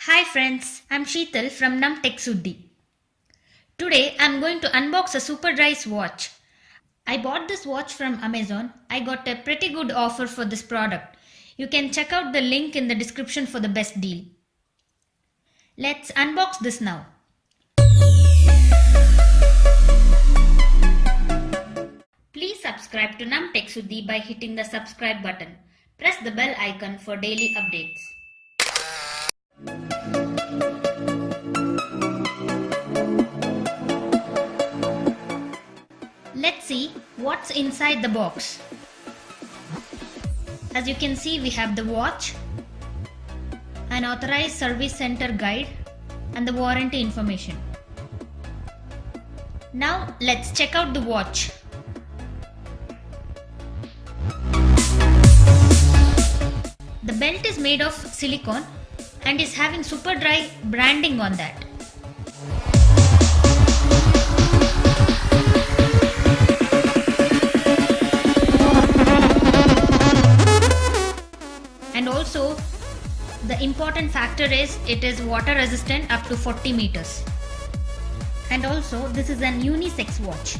Hi friends, I'm Sheetal from nammatechsuddi. Today I'm going to unbox a Superdry's watch. I bought this watch from Amazon. I got a pretty good offer for this product. You can check out the link in the description for the best deal. Let's unbox this now. Please subscribe to nammatechsuddi by hitting the subscribe button. Press the bell icon for daily updates. Let's see what's inside the box. As you can see, we have the watch, an authorized service center guide, and the warranty information. Now let's check out the watch. The belt is made of silicone and is having Superdry branding on that. And also, the important factor is it is water resistant up to 40 meters. And also, this is an unisex watch.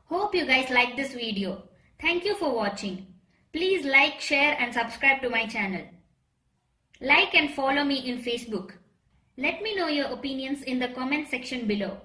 Hope you guys like this video. Thank you for watching. Please like, share and subscribe to my channel. Like and follow me in Facebook. Let me know your opinions in the comment section below.